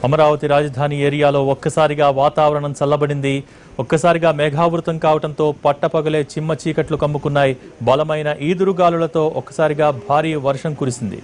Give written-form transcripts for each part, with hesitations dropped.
అమరావతి రాజధాని ఏరియాలో ఒక్కసారిగా వాతావరణం చల్లబడింది. ఒక్కసారిగా మేఘావృతం కావడంతో పట్టపగలే చిమ్మ చీకట్లు కమ్ముకున్నాయి. బలమైన ఈదురుగాలులతో ఒక్కసారిగా భారీ వర్షం కురిసింది.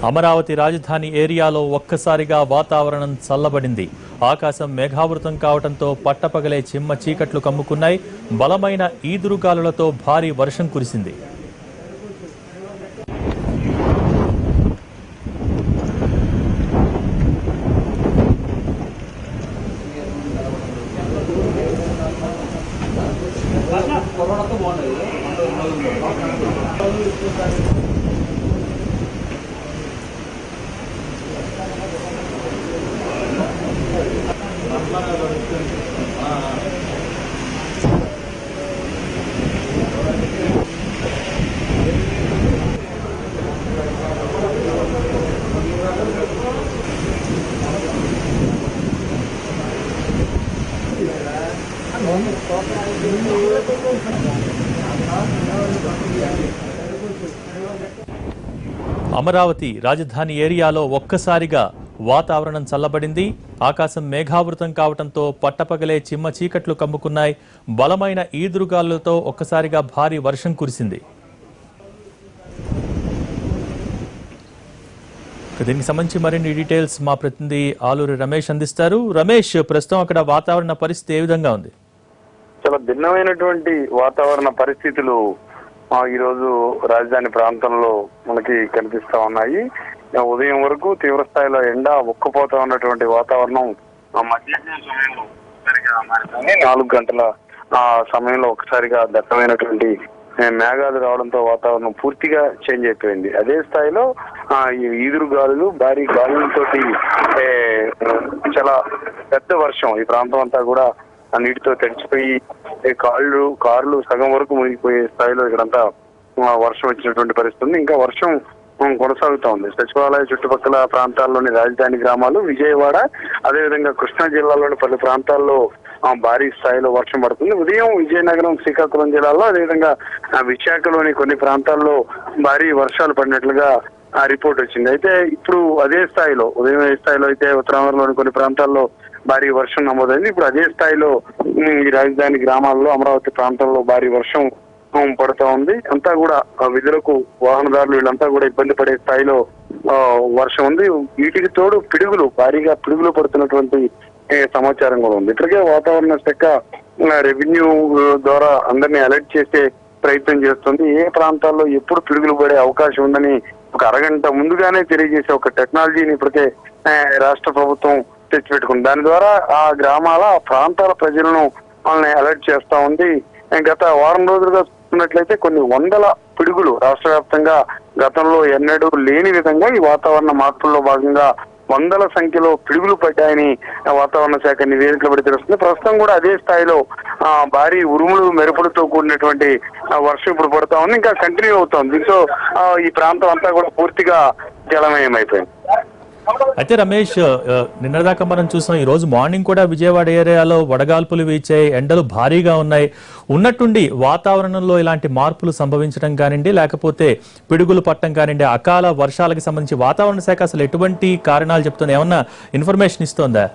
అమరావతి రాజధాని ఏరియాలో ఒక్కసారిగా వాతావరణం చల్లబడింది. ఆకాశం మేఘావృతం కావడంతో పట్టపగలే చిమ్మ చీకట్లు కమ్ముకున్నాయి. బలమైన ఈదురుగాలులతో భారీ వర్షం కురిసింది. అమరావతి రాజధాని ఏరియాలో ఒక్కసారిగా వాతావరణం చల్లబడింది. ఆకాశం మేఘావృతం కావడంతో పట్టపగలే చిమ్మ చీకట్లు కమ్ముకున్నాయి. బలమైన ఈదురుగాలులతో ఒక్కసారిగా భారీ వర్షం కురిసింది. దీనికి సంబంధించి మరిన్ని డీటెయిల్స్ మా ప్రతినిధి ఆలూరి రమేష్ అందిస్తారు. రమేష్, ప్రస్తుతం అక్కడ వాతావరణ పరిస్థితి ఏ విధంగా ఉంది? చాలా భిన్నమైనటువంటి వాతావరణ పరిస్థితులు ఈ రోజు రాజధాని ప్రాంతంలో మనకి కనిపిస్తా ఉన్నాయి. ఉదయం వరకు తీవ్ర స్థాయిలో ఎండ ఉక్కపోతా ఉన్నటువంటి వాతావరణం మధ్యాహ్నం సమయంలో సరిగా 4 గంటల ఆ సమయంలో ఒకసారిగా దట్టమైనటువంటి మేఘాలు రావడంతో వాతావరణం పూర్తిగా చేంజ్ అయిపోయింది. అదే స్థాయిలో ఈదురు గాలులు, భారీ గాలులతోటి చాలా పెద్ద వర్షం ఈ ప్రాంతం అంతా కూడా ఆ నీటితో తడిచిపోయి కార్లు సగం వరకు మునిగిపోయే స్థాయిలో ఇక్కడంతా వర్షం వచ్చినటువంటి పరిస్థితి ఉంది. ఇంకా వర్షం కొనసాగుతా ఉంది. సచివాలయ చుట్టుపక్కల ప్రాంతాల్లోని రాజధాని గ్రామాలు, విజయవాడ, అదేవిధంగా కృష్ణా జిల్లాలోని పలు ప్రాంతాల్లో భారీ స్థాయిలో వర్షం పడుతుంది. ఉదయం విజయనగరం, శ్రీకాకుళం జిల్లాలో, అదేవిధంగా విశాఖలోని కొన్ని ప్రాంతాల్లో భారీ వర్షాలు పడినట్లుగా రిపోర్ట్ వచ్చింది. అయితే ఇప్పుడు అదే స్థాయిలో, ఉదయం ఏ స్థాయిలో అయితే ఉత్తరాంధ్రలోని కొన్ని ప్రాంతాల్లో భారీ వర్షం నమోదైంది, ఇప్పుడు అదే స్థాయిలో ఈ రాజధాని గ్రామాల్లో, అమరావతి ప్రాంతంలో భారీ వర్షం పడుతూ ఉంది. అంతా కూడా విధులకు వాహనదారులు వీళ్ళంతా కూడా ఇబ్బంది పడే స్థాయిలో వర్షం ఉంది. వీటికి తోడు పిడుగులు, భారీగా పిడుగులు పడుతున్నటువంటి సమాచారం కూడా ఉంది. ఇప్పటికే వాతావరణ శాఖ రెవెన్యూ ద్వారా అందరినీ అలర్ట్ చేసే ప్రయత్నం చేస్తుంది. ఏ ప్రాంతాల్లో ఎప్పుడు పిడుగులు పడే అవకాశం ఉందని ఒక అరగంట ముందుగానే తెలియజేసే ఒక టెక్నాలజీని ఇప్పటికే రాష్ట్ర ప్రభుత్వం తెచ్చిపెట్టుకుంది. దాని ద్వారా ఆ గ్రామాల, ఆ ప్రాంతాల ప్రజలను వాళ్ళని అలర్ట్ చేస్తా ఉంది. గత వారం రోజులుగా చూస్తున్నట్లయితే కొన్ని వందల పిడుగులు రాష్ట్ర వ్యాప్తంగా గతంలో ఎన్నడూ లేని విధంగా ఈ వాతావరణ మార్పుల్లో భాగంగా వందల సంఖ్యలో పిడుగులు పడ్డాయని వాతావరణ శాఖ నివేదికలు పడి తెలుస్తుంది. ప్రస్తుతం కూడా అదే స్థాయిలో భారీ ఉరుములు, మెరుపులతో కూడినటువంటి వర్షం ఇప్పుడు పడుతా ఉంది, ఇంకా కంటిన్యూ అవుతోంది. దీంతో ఈ ప్రాంతం అంతా కూడా పూర్తిగా జలమయం అయిపోయింది. అయితే రమేష్, నిన్నదాకా మనం చూసాం, ఈ రోజు మార్నింగ్ కూడా విజయవాడ ఏరియాలో వడగాల్పులు వీచాయి, ఎండలు భారీగా ఉన్నాయి. ఉన్నట్టుండి వాతావరణంలో ఇలాంటి మార్పులు సంభవించడం కానివ్వండి, లేకపోతే పిడుగులు పట్టడం కానివ్వండి, అకాల వర్షాలకు సంబంధించి వాతావరణ శాఖ అసలు ఎటువంటి కారణాలు చెప్తుంది? ఏమన్నా ఇన్ఫర్మేషన్ ఇస్తోందా?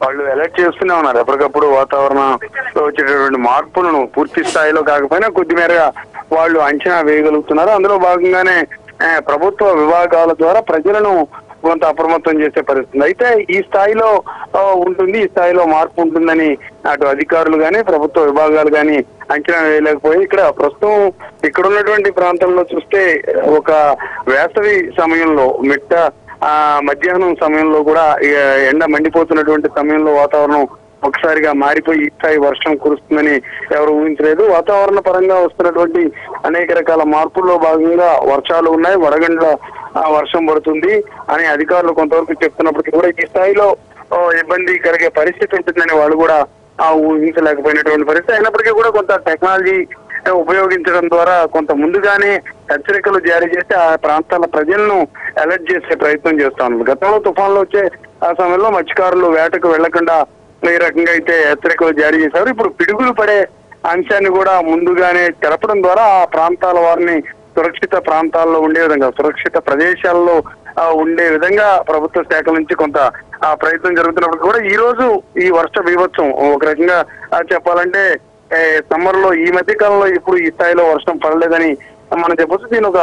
వాళ్ళు అలర్ట్ చేస్తూనే ఉన్నారు. ఎప్పటికప్పుడు వాతావరణంలో వచ్చేటటువంటి మార్పులను పూర్తి స్థాయిలో కాకపోయినా కొద్ది మేరగా వాళ్ళు అంచనా వేయగలుగుతున్నారు. అందులో భాగంగానే ప్రభుత్వ విభాగాల ద్వారా ప్రజలను కొంత అప్రమత్తం చేసే పరిస్థితి. అయితే ఈ స్థాయిలో ఉంటుంది, ఈ స్థాయిలో మార్పు ఉంటుందని అటు అధికారులు కానీ, ప్రభుత్వ విభాగాలు కానీ అంచనా వేయలేకపోయి ఇక్కడ ప్రస్తుతం ఇక్కడ ఉన్నటువంటి ప్రాంతంలో చూస్తే ఒక వేసవి సమయంలో మధ్యాహ్నం సమయంలో కూడా ఎండ మండిపోతున్నటువంటి సమయంలో వాతావరణం ఒకసారిగా మారిపోయి ఈ స్థాయి వర్షం కురుస్తుందని ఎవరు ఊహించలేదు. వాతావరణ పరంగా వస్తున్నటువంటి అనేక రకాల మార్పుల్లో భాగంగా వర్షాలు ఉన్నాయి, వడగండ్ల వర్షం పడుతుంది అని అధికారులు కొంతవరకు చెప్తున్నప్పటికీ కూడా ఈ స్థాయిలో ఇబ్బంది కలిగే పరిస్థితి ఉంటుందని వాళ్ళు కూడా ఊహించలేకపోయినటువంటి పరిస్థితి. అయినప్పటికీ కూడా కొంత టెక్నాలజీ ఉపయోగించడం ద్వారా కొంత ముందుగానే హెచ్చరికలు జారీ చేసి ఆ ప్రాంతాల ప్రజలను అలర్ట్ చేసే ప్రయత్నం చేస్తా ఉన్నారు. గతంలో తుఫాన్లు వచ్చే ఆ సమయంలో మత్స్యకారులు వేటకు వెళ్లకుండా ఈ రకంగా అయితే హెచ్చరికలు జారీ చేశారు. ఇప్పుడు పిడుగులు పడే అంశాన్ని కూడా ముందుగానే తెలపడం ద్వారా ఆ ప్రాంతాల వారిని సురక్షిత ప్రాంతాల్లో ఉండే విధంగా, సురక్షిత ప్రదేశాల్లో ఉండే విధంగా ప్రభుత్వ శాఖల నుంచి కొంత ప్రయత్నం జరుగుతున్నప్పుడు కూడా ఈ రోజు ఈ వర్ష బీభత్సం ఒక రకంగా చెప్పాలంటే సమ్మర్ లో ఈ మధ్య కాలంలో ఇప్పుడు ఈ స్థాయిలో వర్షం పడలేదని మనం చెప్పొచ్చు. దీని ఒక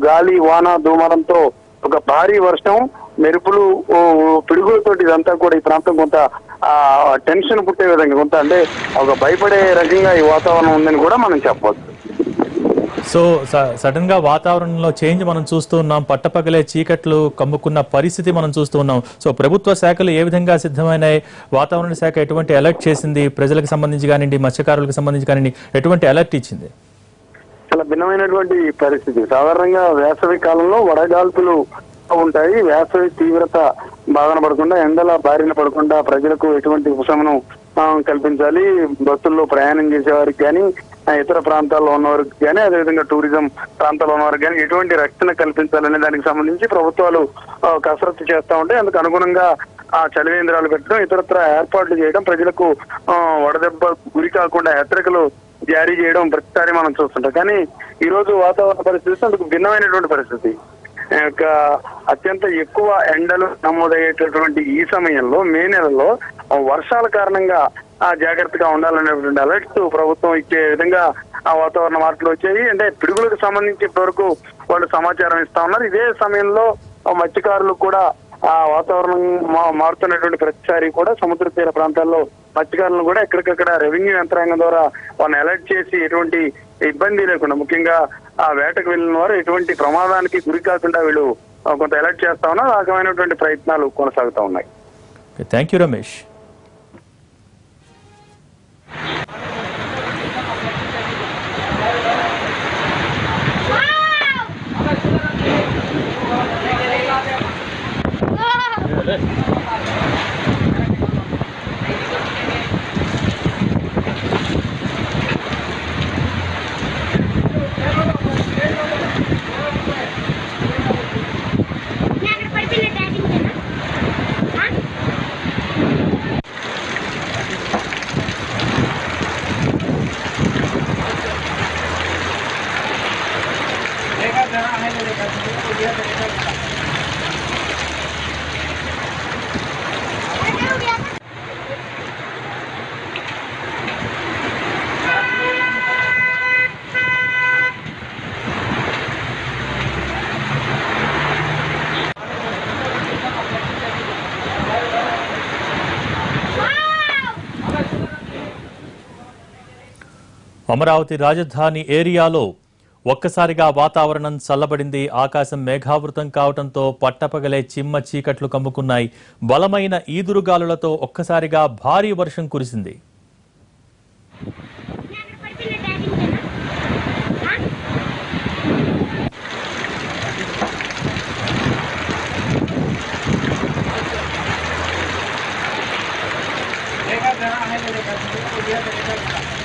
గాలి వాన దుమారంతో ఒక భారీ వర్షం, మెరుపులు, పిడుగులతోటి ఇదంతా కూడా ఈ ప్రాంతం కొంత టెన్షన్ పుట్టే విధంగా, కొంత అంటే ఒక భయపడే రకంగా ఈ వాతావరణం ఉందని కూడా మనం చెప్పవచ్చు. సో సడన్ గా వాతావరణంలో చేంజ్ మనం చూస్తూ ఉన్నాం, పట్టపగలే చీకట్లు కమ్ముకున్న పరిస్థితి మనం చూస్తూ ఉన్నాం. సో ప్రభుత్వ శాఖలు ఏ విధంగా సిద్ధమైనాయి, వాతావరణ శాఖ ఎటువంటి అలర్ట్ చేసింది, ప్రజలకు సంబంధించి కానివ్వండి, మత్స్యకారులకు సంబంధించి కానివ్వండి, ఎటువంటి అలర్ట్ ఇచ్చింది? చాలా భిన్నమైనటువంటి పరిస్థితి. సాధారణంగా వేసవి కాలంలో వడగాల్పులు ఉంటాయి. వేసవి తీవ్రత బాధన పడకుండా, ఎండల బారిన పడకుండా ప్రజలకు ఎటువంటి ఉపశమనం కల్పించాలి. బస్సుల్లో ప్రయాణం చేసే వారికి కానీ, ఇతర ప్రాంతాల్లో ఉన్నవారికి కానీ, అదేవిధంగా టూరిజం ప్రాంతాల్లో ఉన్నవారికి కానీ ఎటువంటి రక్షణ కల్పించాలనే దానికి సంబంధించి ప్రభుత్వాలు కసరత్తు చేస్తా ఉంటాయి. అందుకు అనుగుణంగా చలివేంద్రాలు పెట్టడం, ఇతరత్ర ఏర్పాట్లు చేయడం, ప్రజలకు వడదెబ్బ గురి కాకుండా హెచ్చరికలు జారీ చేయడం ప్రతిసారి మనం చూస్తుంటాం. కానీ ఈ రోజు వాతావరణ పరిస్థితి అందుకు భిన్నమైనటువంటి పరిస్థితి. అత్యంత ఎక్కువ ఎండలు నమోదయ్యేటటువంటి ఈ సమయంలో, మే నెలలో వర్షాల కారణంగా జాగ్రత్తగా ఉండాలనేటువంటి అలర్ట్స్ ప్రభుత్వం ఇచ్చే విధంగా ఆ వాతావరణ మార్పులు వచ్చాయి. అంటే పిడుగులకు సంబంధించి ఇప్పటివరకు వాళ్ళు సమాచారం ఇస్తా ఉన్నారు. ఇదే సమయంలో మత్స్యకారులు కూడా ఆ వాతావరణం మారుతున్నటువంటి ప్రతిసారి కూడా సముద్ర తీర ప్రాంతాల్లో మత్స్యకారులను కూడా ఎక్కడికక్కడ రెవెన్యూ యంత్రాంగం ద్వారా వాళ్ళని అలర్ట్ చేసి ఎటువంటి ఇబ్బంది లేకుండా, ముఖ్యంగా ఆ వేటకు వెళ్ళిన వారు ఎటువంటి ప్రమాదానికి గురి కాకుండా వీళ్ళు కొంత అలర్ట్ చేస్తా ఉన్నారు. ఆ రకమైనటువంటి ప్రయత్నాలు కొనసాగుతూ ఉన్నాయి. Thank you Ramesh. అమరావతి రాజధాని ఏరియాలో ఒక్కసారిగా వాతావరణం చల్లబడింది. ఆకాశం మేఘావృతం కావడంతో పట్టపగలే చిమ్మ చీకట్లు కమ్ముకున్నాయి. బలమైన ఈదురుగాలులతో ఒక్కసారిగా భారీ వర్షం కురిసింది. देखा जरा है देखा